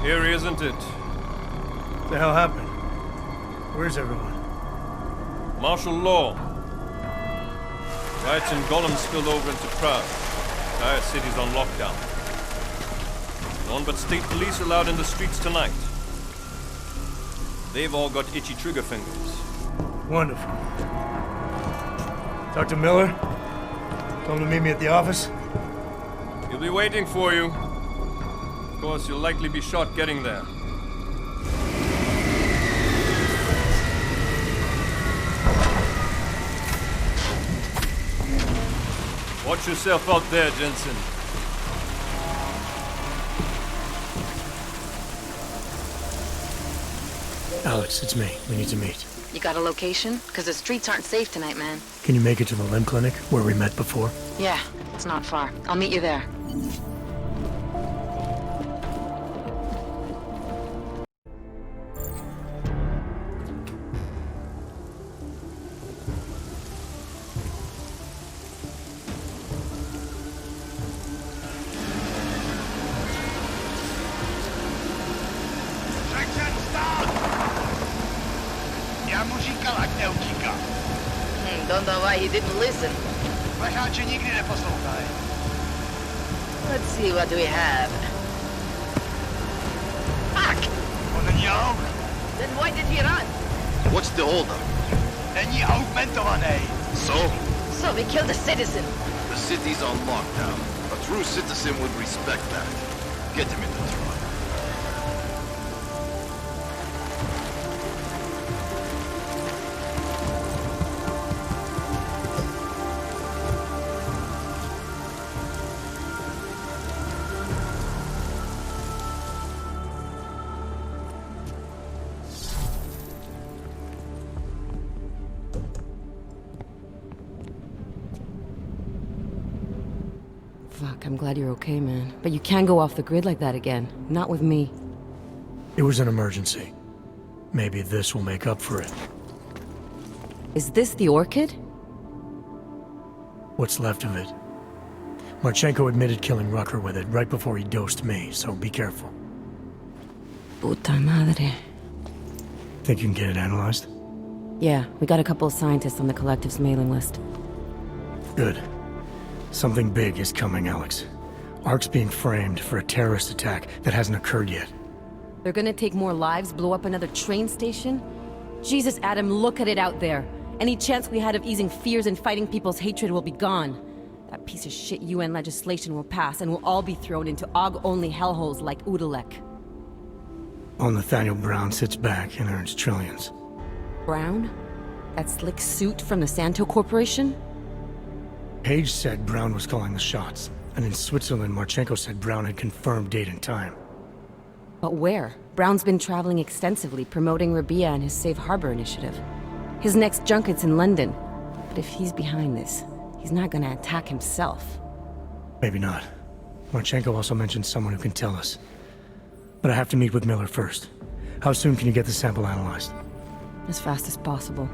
Eerie, isn't it? What the hell happened? Where's everyone? Martial law. Riots in Golem spilled over into Praga. Entire city's on lockdown. No one but state police allowed in the streets tonight. They've all got itchy trigger fingers. Wonderful. Talk to Miller? Tell him to meet me at the office? He'll be waiting for you. Of course, you'll likely be shot getting there. Watch yourself out there, Jensen. Alex, it's me. We need to meet. You got a location? Because the streets aren't safe tonight, man. Can you make it to the limb clinic, where we met before? Yeah, it's not far. I'll meet you there. Don't know why he didn't listen. Let's see what we have. Fuck! Then why did he run? What's the holdup? So we killed a citizen. The city's on lockdown. A true citizen would respect that. Get him in the truck. Fuck, I'm glad you're okay, man. But you can't go off the grid like that again. Not with me. It was an emergency. Maybe this will make up for it. Is this the orchid? What's left of it. Marchenko admitted killing Rucker with it right before he dosed me, so be careful. Puta madre. Think you can get it analyzed? Yeah, we got a couple of scientists on the collective's mailing list. Good. Something big is coming, Alex. ARC's being framed for a terrorist attack that hasn't occurred yet. They're gonna take more lives, blow up another train station? Jesus, Adam, look at it out there. Any chance we had of easing fears and fighting people's hatred will be gone. That piece of shit UN legislation will pass, and we'll all be thrown into AUG-only hellholes like Udalek. While Nathaniel Brown sits back and earns trillions. Brown? That slick suit from the Santo Corporation? Page said Brown was calling the shots, and in Switzerland, Marchenko said Brown had confirmed date and time. But where? Brown's been traveling extensively, promoting Rabia and his Safe Harbor initiative. His next junket's in London. But if he's behind this, he's not gonna attack himself. Maybe not. Marchenko also mentioned someone who can tell us. But I have to meet with Miller first. How soon can you get the sample analyzed? As fast as possible.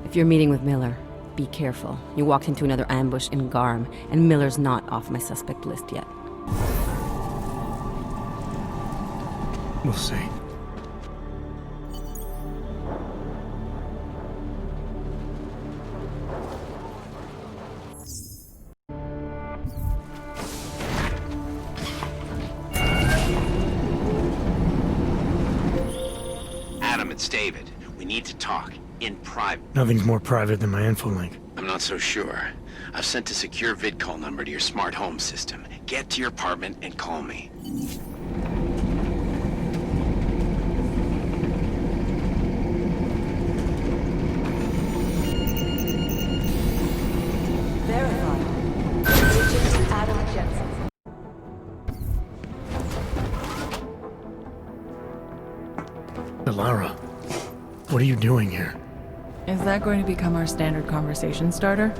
If you're meeting with Miller, be careful. You walked into another ambush in GARM, and Miller's not off my suspect list yet. We'll see. Adam, it's David. We need to talk. In private. Nothing's more private than my info link. I'm not so sure. I've sent a secure vid call number to your smart home system. Get to your apartment and call me. Verified. Agent Adam Jensen. Delara, what are you doing here? Is that going to become our standard conversation starter?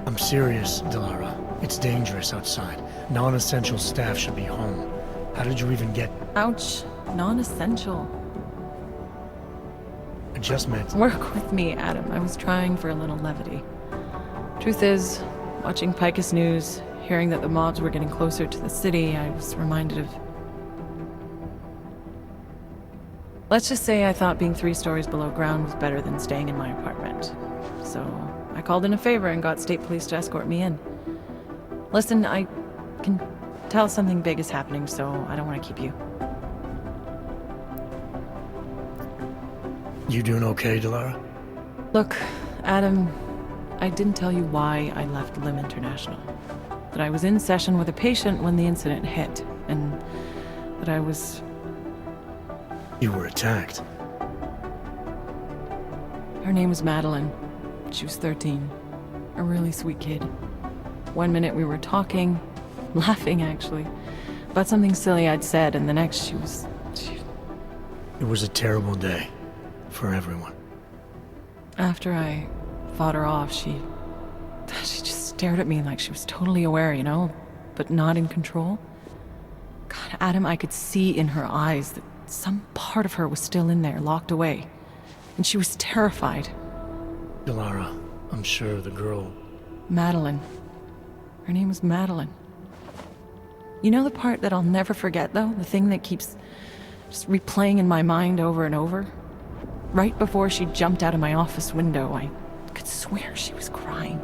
I'm serious, Delara. It's dangerous outside. Non-essential staff should be home. How did you even get... Ouch. Non-essential. I just meant... Work with me, Adam. I was trying for a little levity. Truth is, watching Picus News, hearing that the mobs were getting closer to the city, I was reminded of... Let's just say I thought being 3 stories below ground was better than staying in my apartment. So I called in a favor and got state police to escort me in. Listen, I can tell something big is happening, so I don't want to keep you. You doing okay, Delara? Look, Adam, I didn't tell you why I left Lim International. That I was in session with a patient when the incident hit, and that I was... You were attacked. Her name was Madeline. She was 13. A really sweet kid. One minute we were talking, laughing actually, about something silly I'd said, and the next she was... It was a terrible day. For everyone. After I fought her off, she just stared at me like she was totally aware, you know, but not in control. God, Adam, I could see in her eyes that some part of her was still in there, locked away. And she was terrified. Delara, I'm sure the girl... Madeline. Her name was Madeline. You know the part that I'll never forget, though? The thing that keeps just replaying in my mind over and over? Right before she jumped out of my office window, I could swear she was crying.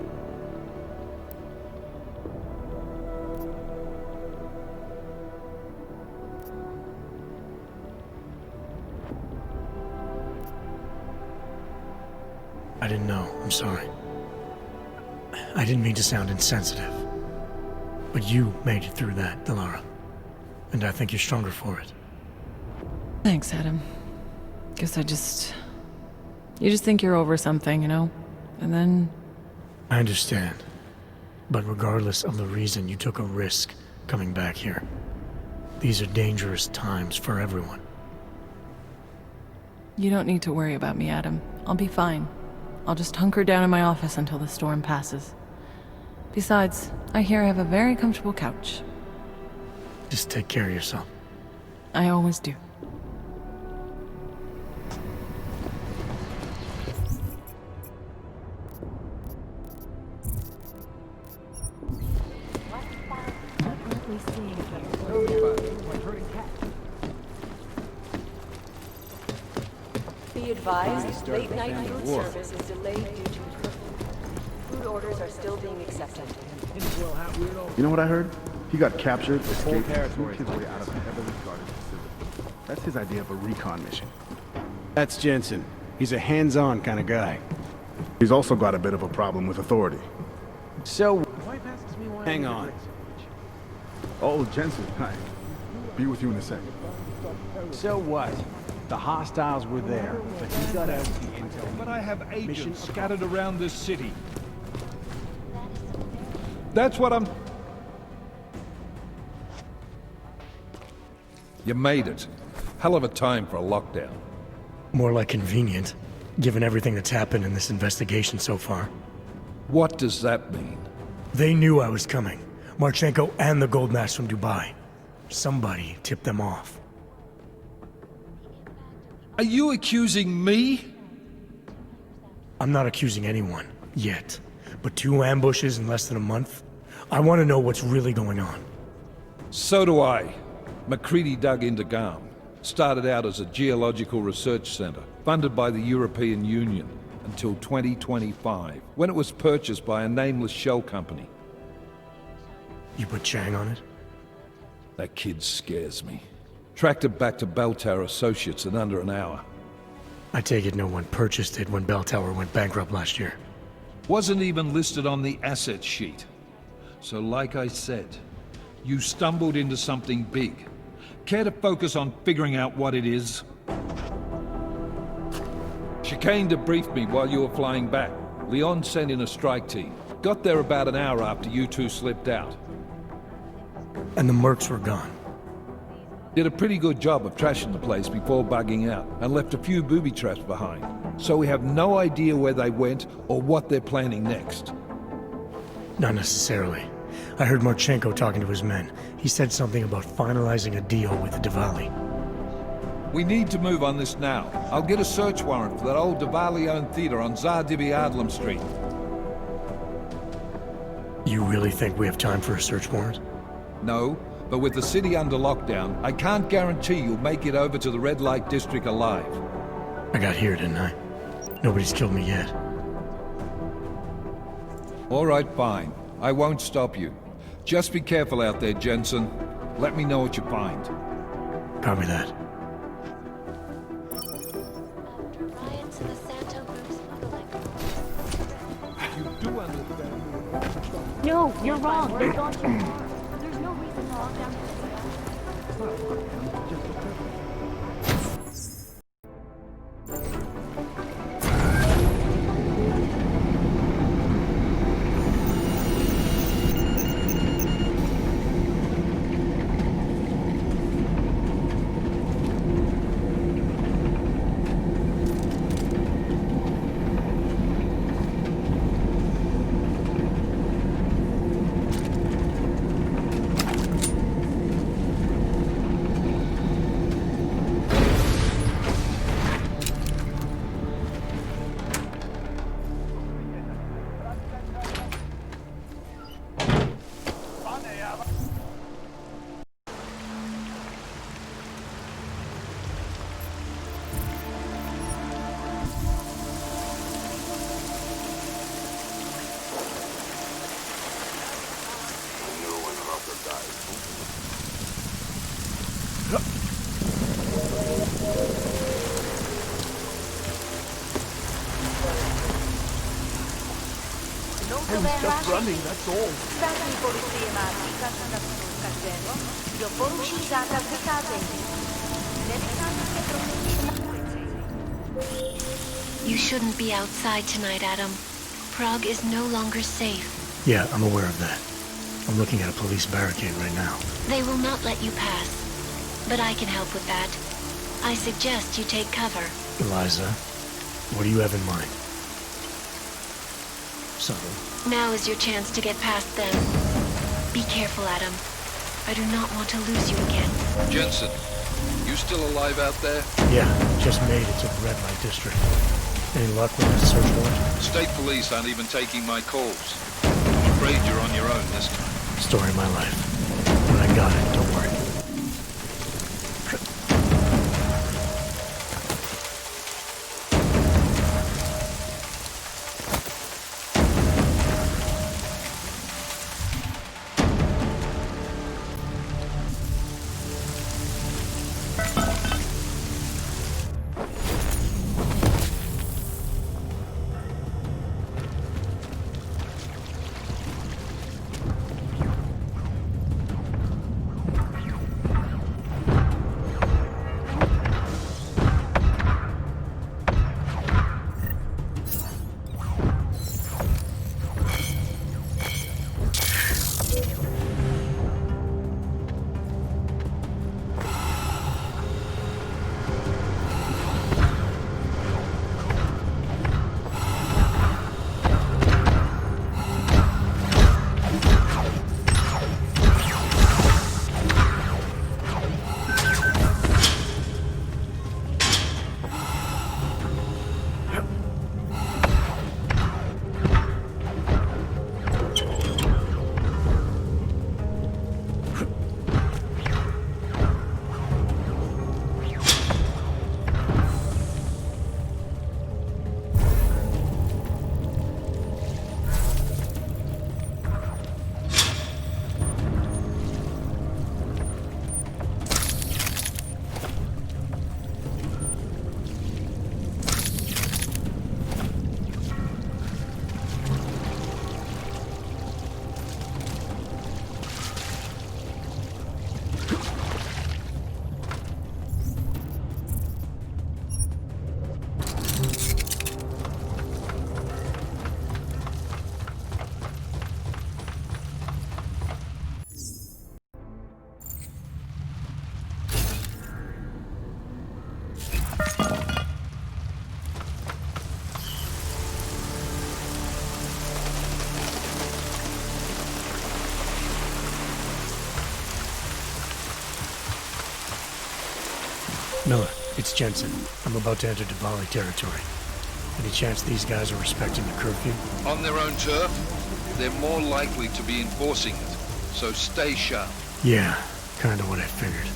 I didn't know. I'm sorry. I didn't mean to sound insensitive. But you made it through that, Delara. And I think you're stronger for it. Thanks, Adam. Guess you just think you're over something, you know? And then... I understand. But regardless of the reason, you took a risk coming back here. These are dangerous times for everyone. You don't need to worry about me, Adam. I'll be fine. I'll just hunker down in my office until the storm passes. Besides, I hear I have a very comfortable couch. Just take care of yourself. I always do. Be advised, late-night food service is delayed due to curfew. Food orders are still being accepted. You know what I heard? He got captured, escaped, and sneaked his way out of a heavily guarded facility. That's his idea of a recon mission. That's Jensen. He's a hands-on kind of guy. He's also got a bit of a problem with authority. So... Hang on. Oh, Jensen, hi. Be with you in a sec. So what? The hostiles were there, but he got out the intel. But I have agents scattered around this city. That's what I'm... You made it. Hell of a time for a lockdown. More like convenient, given everything that's happened in this investigation so far. What does that mean? They knew I was coming. Marchenko and the gold mask from Dubai. Somebody tipped them off. Are you accusing me? I'm not accusing anyone, yet. But 2 ambushes in less than a month? I want to know what's really going on. So do I. McCready dug into GARM. Started out as a geological research center, funded by the European Union, until 2025, when it was purchased by a nameless shell company. You put Chang on it? That kid scares me. Tracked it back to Bell Tower Associates in under an hour. I take it no one purchased it when Bell Tower went bankrupt last year. Wasn't even listed on the asset sheet. So like I said, you stumbled into something big. Care to focus on figuring out what it is? Chikane debriefed me while you were flying back. Leon sent in a strike team. Got there about an hour after you two slipped out. And the mercs were gone. Did a pretty good job of trashing the place before bugging out, and left a few booby traps behind. So we have no idea where they went or what they're planning next. Not necessarily. I heard Marchenko talking to his men. He said something about finalizing a deal with the Diwali. We need to move on this now. I'll get a search warrant for that old Diwali-owned theater on Zardibi Adlam Street. You really think we have time for a search warrant? No, But with the city under lockdown, I can't guarantee you'll make it over to the red light district alive. I got here, didn't I? Nobody's killed me yet. All right, fine. I won't stop you. Just be careful out there, Jensen. Let me know what you find. Copy that. You do understand. No, you're wrong. They've gone too far. There's no reason to lock down Just running, that's all. You shouldn't be outside tonight, Adam. Prague is no longer safe. Yeah, I'm aware of that. I'm looking at a police barricade right now. They will not let you pass. But I can help with that. I suggest you take cover. Eliza, what do you have in mind? Subtle. Now is your chance to get past them. Be careful, Adam. I do not want to lose you again. Jensen, you still alive out there? Yeah, just made it to the red light district. Any luck with that search warrant? State police aren't even taking my calls. I'm afraid you're on your own this time. Story of my life. But I got it, don't worry. Miller, it's Jensen. I'm about to enter Diwali territory. Any chance these guys are respecting the curfew? On their own turf, they're more likely to be enforcing it, so stay sharp. Yeah, Kinda what I figured.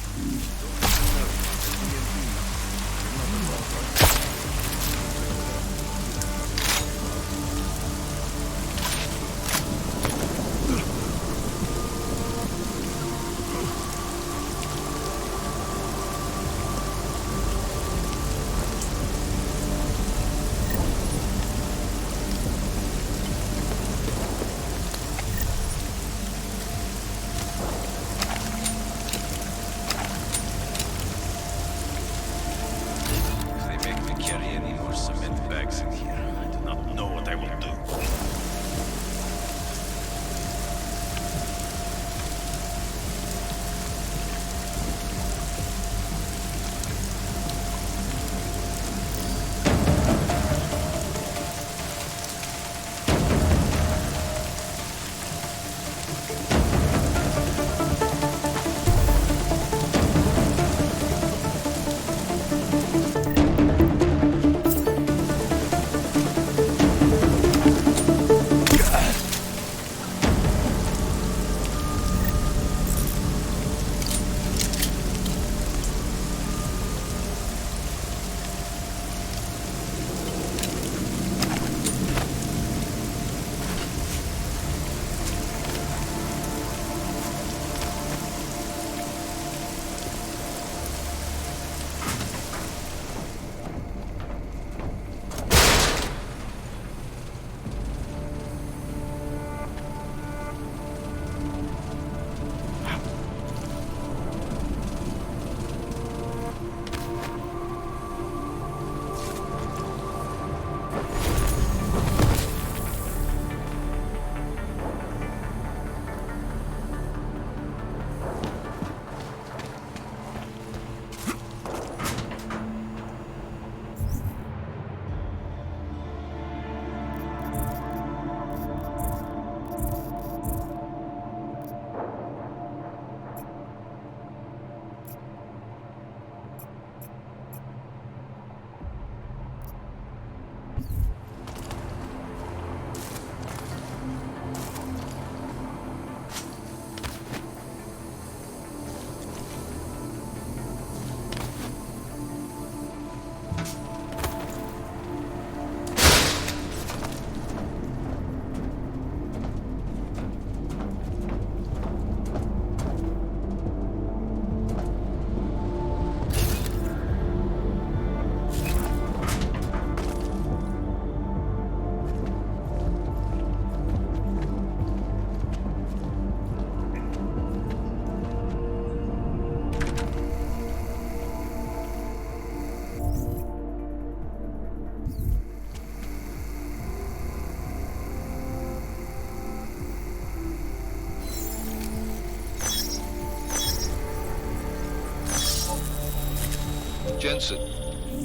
Jensen,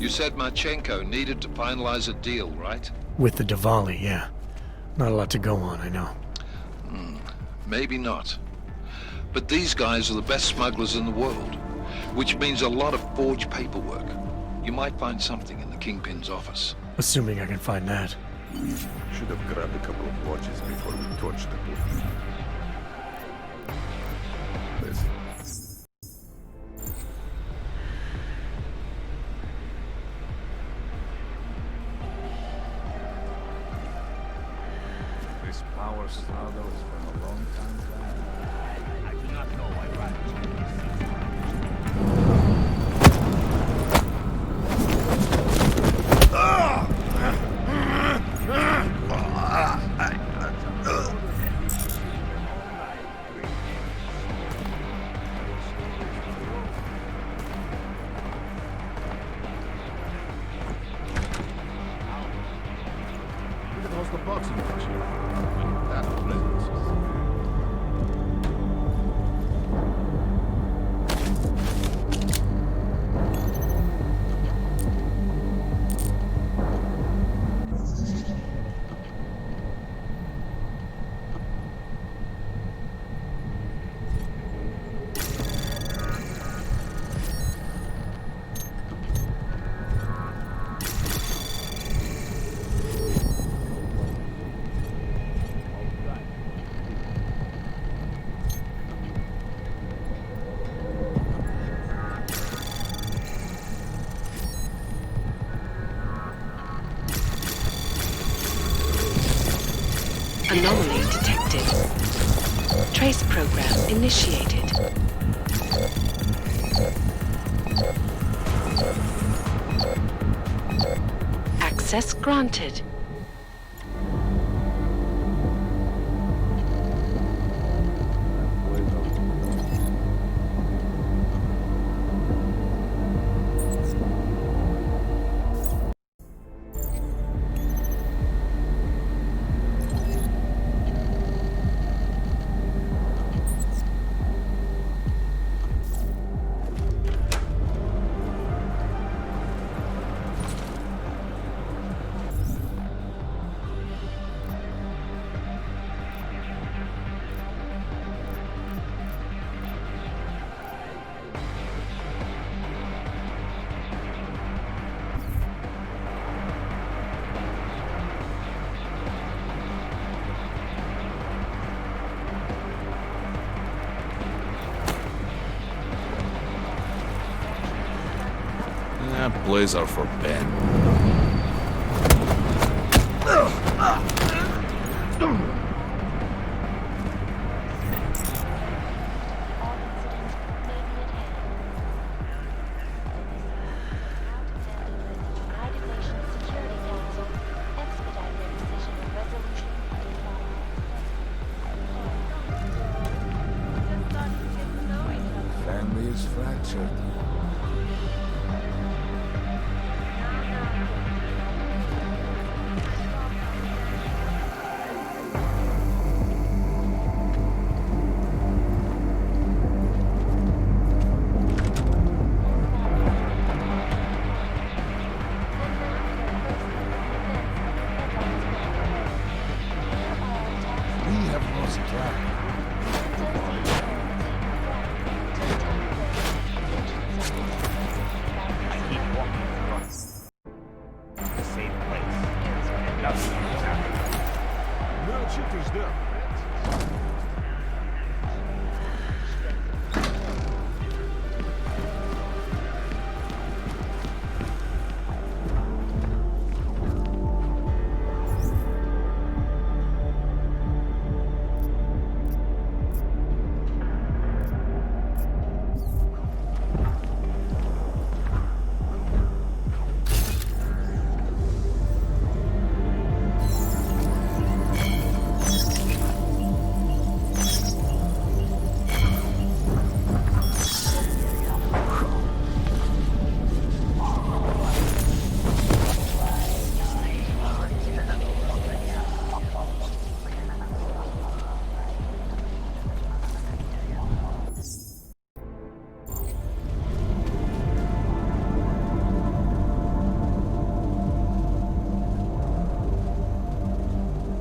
you said Marchenko needed to finalize a deal, right? With the Diwali, yeah. Not a lot to go on, I know. Maybe not. But these guys are the best smugglers in the world, which means a lot of forged paperwork. You might find something in the Kingpin's office. Assuming I can find that. Should have grabbed a couple of watches before we torched the booth. Listen. This power struggle is from a long time back. I do not know why Radich. The boxing match. That presence. Anomaly detected. Trace program initiated. Access granted. Blazer for Ben. Family is fractured.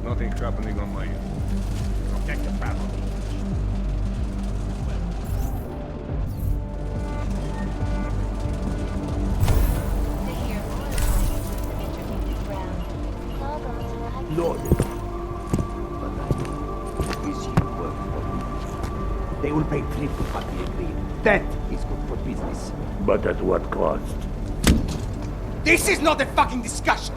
Nothing's happening on my end. Protect the family. Lord, but is you work for me. They will pay triple what we agreed. That is good for business. But at what cost? This is not a fucking discussion!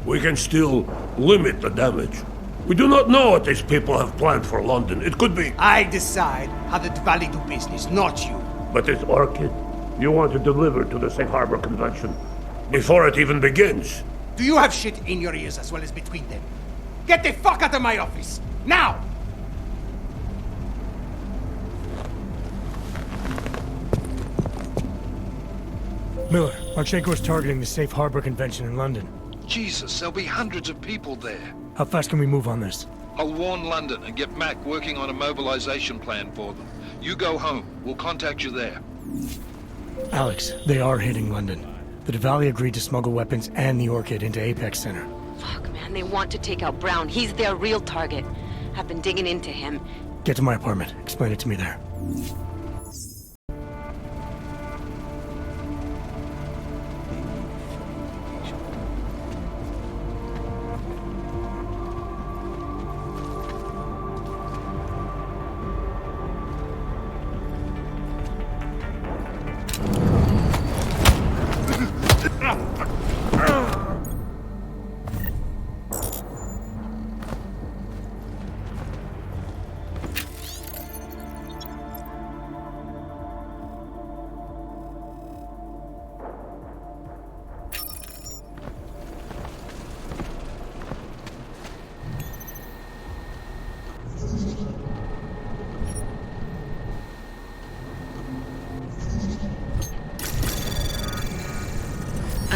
We can still limit the damage. We do not know what these people have planned for London. It could be... I decide how the Valley do business, not you. But this orchid, you want to deliver to the Safe Harbor Convention before it even begins. Do you have shit in your ears as well as between them? Get the fuck out of my office! Now! Miller, Marchenko is targeting the Safe Harbor Convention in London. Jesus, there'll be hundreds of people there. How fast can we move on this? I'll warn London and get Mac working on a mobilization plan for them. You go home. We'll contact you there. Alex, they are hitting London. The Valley agreed to smuggle weapons and the Orchid into Apex Center. Fuck, man, they want to take out Brown. He's their real target. I've been digging into him. Get to my apartment. Explain it to me there.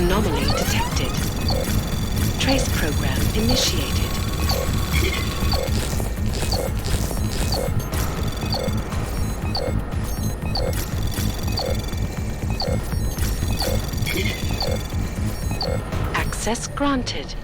Anomaly detected. Trace program initiated. Access granted.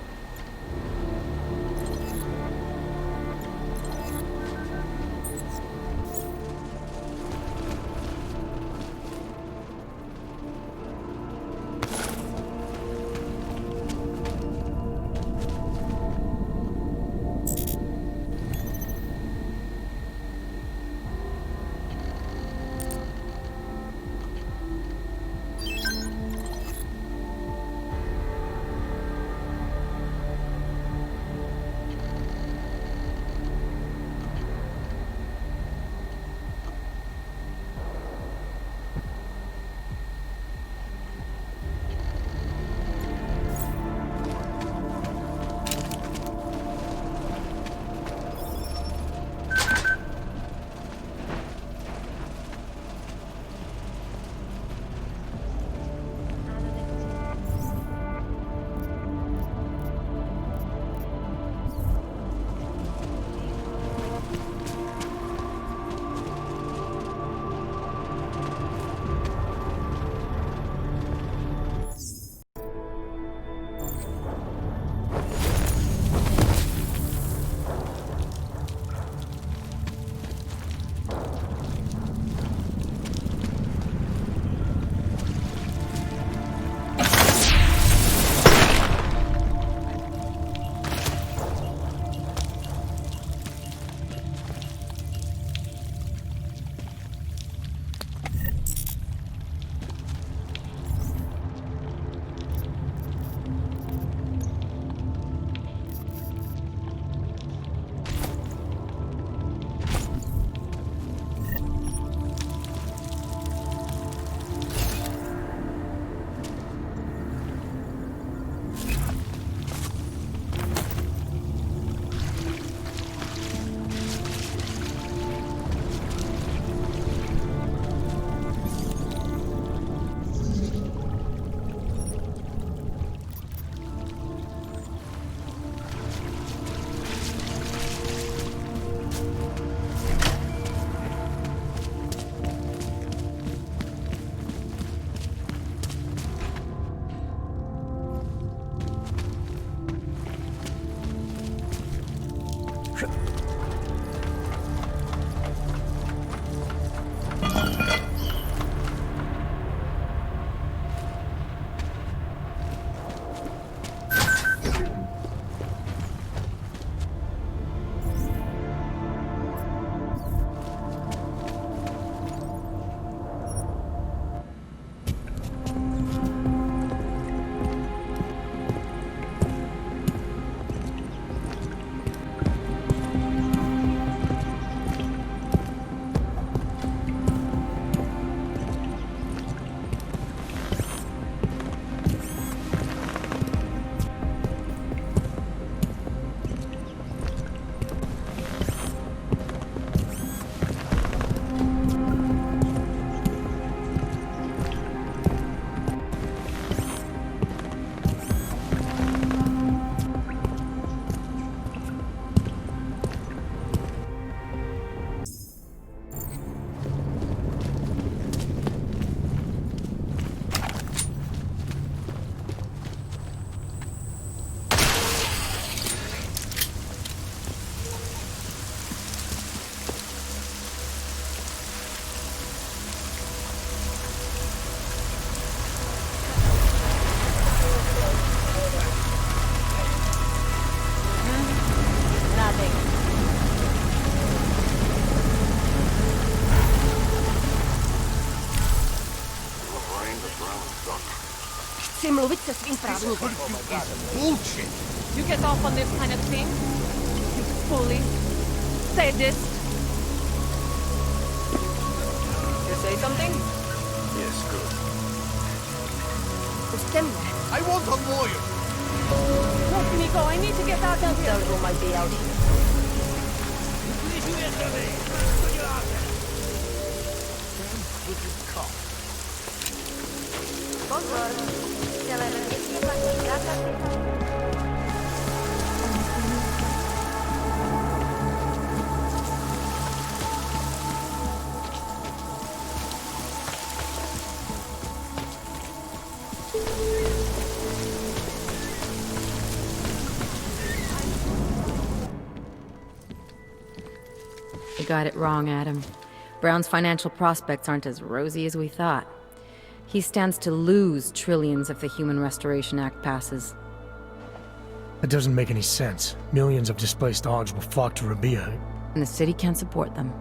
Chci mluvit se svým právníkem. Bullshit! You get off on this kind of thing? You foolish, sadist. You say something? Yes, good. I want a lawyer! Let me go. I need to get out of here. Hotel room might be out here. Bonjour. You got it wrong, Adam. Brown's financial prospects aren't as rosy as we thought. He stands to lose trillions if the Human Restoration Act passes. That doesn't make any sense. Millions of displaced Augs will flock to Rabia. And the city can't support them.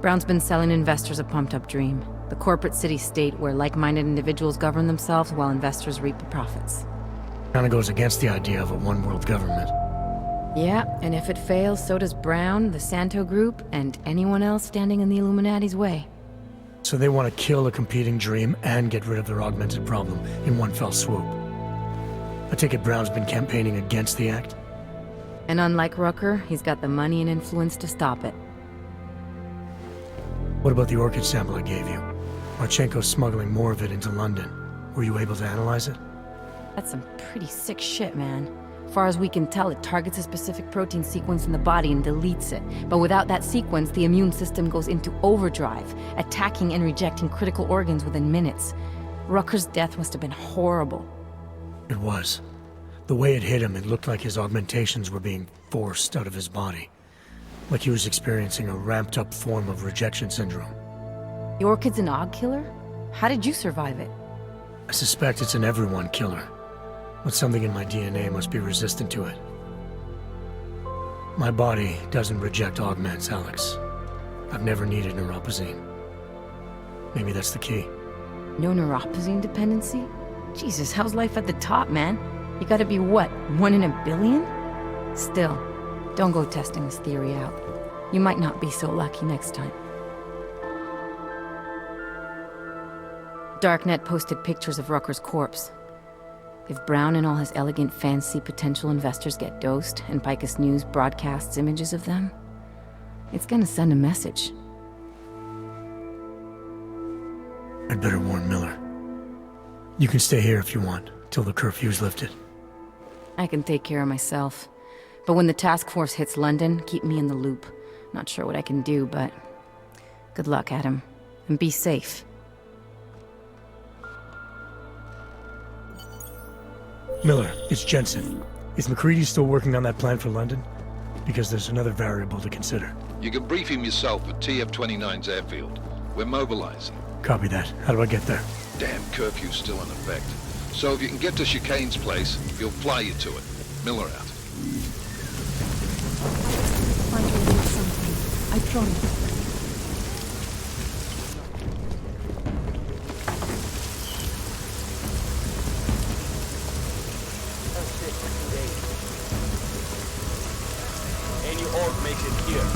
Brown's been selling investors a pumped-up dream. The corporate city-state where like-minded individuals govern themselves while investors reap the profits. Kinda goes against the idea of a one-world government. Yeah, and if it fails, so does Brown, the Santo Group, and anyone else standing in the Illuminati's way. So they want to kill a competing dream and get rid of their augmented problem in one fell swoop. I take it Brown's been campaigning against the act? And unlike Rucker, he's got the money and influence to stop it. What about the orchid sample I gave you? Marchenko's smuggling more of it into London. Were you able to analyze it? That's some pretty sick shit, man. Far as we can tell, it targets a specific protein sequence in the body and deletes it. But without that sequence, the immune system goes into overdrive, attacking and rejecting critical organs within minutes. Rucker's death must have been horrible. It was. The way it hit him, it looked like his augmentations were being forced out of his body. Like he was experiencing a ramped-up form of rejection syndrome. The orchid's an Aug killer? How did you survive it? I suspect it's an everyone killer. But something in my DNA must be resistant to it. My body doesn't reject augments, Alex. I've never needed neuropazine. Maybe that's the key. No neuropazine dependency? Jesus, how's life at the top, man? You gotta be what, 1 in a billion? Still, don't go testing this theory out. You might not be so lucky next time. Darknet posted pictures of Rucker's corpse. If Brown and all his elegant, fancy potential investors get dosed, and Picus News broadcasts images of them, it's gonna send a message. I'd better warn Miller. You can stay here if you want, till the curfew's lifted. I can take care of myself. But when the task force hits London, keep me in the loop. Not sure what I can do, but... good luck, Adam. And be safe. Miller, it's Jensen. Is McCready still working on that plan for London? Because there's another variable to consider. You can brief him yourself at TF-29's airfield. We're mobilizing. Copy that. How do I get there? Damn curfew's still in effect. So if you can get to Chikane's place, he'll fly you to it. Miller out. Find you with something. I promise. Any orc makes it here.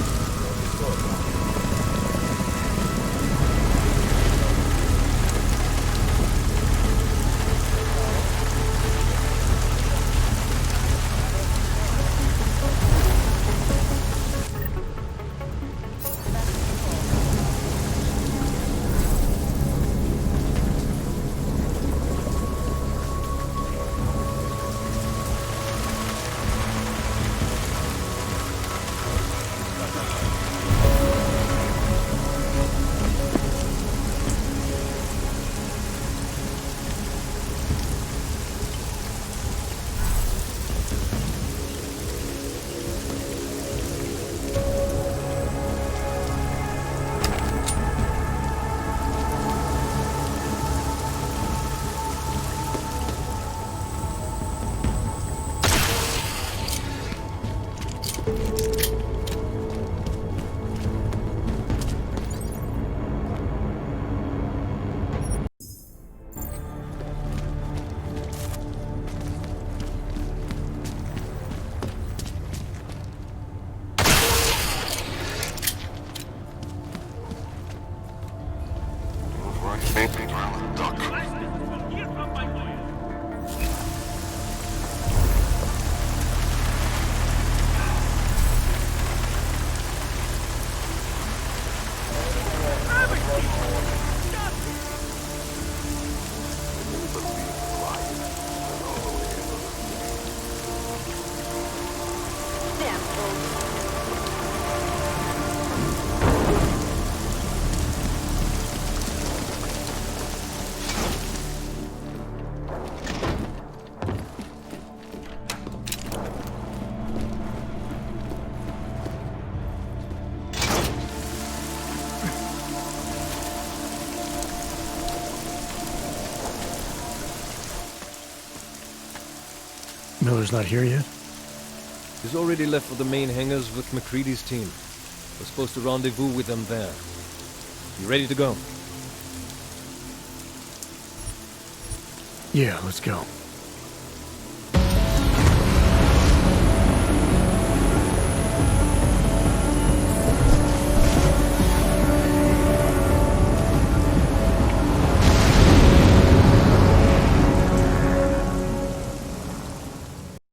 Miller's not here yet? He's already left for the main hangars with McCready's team. We're supposed to rendezvous with them there. You ready to go? Yeah, let's go.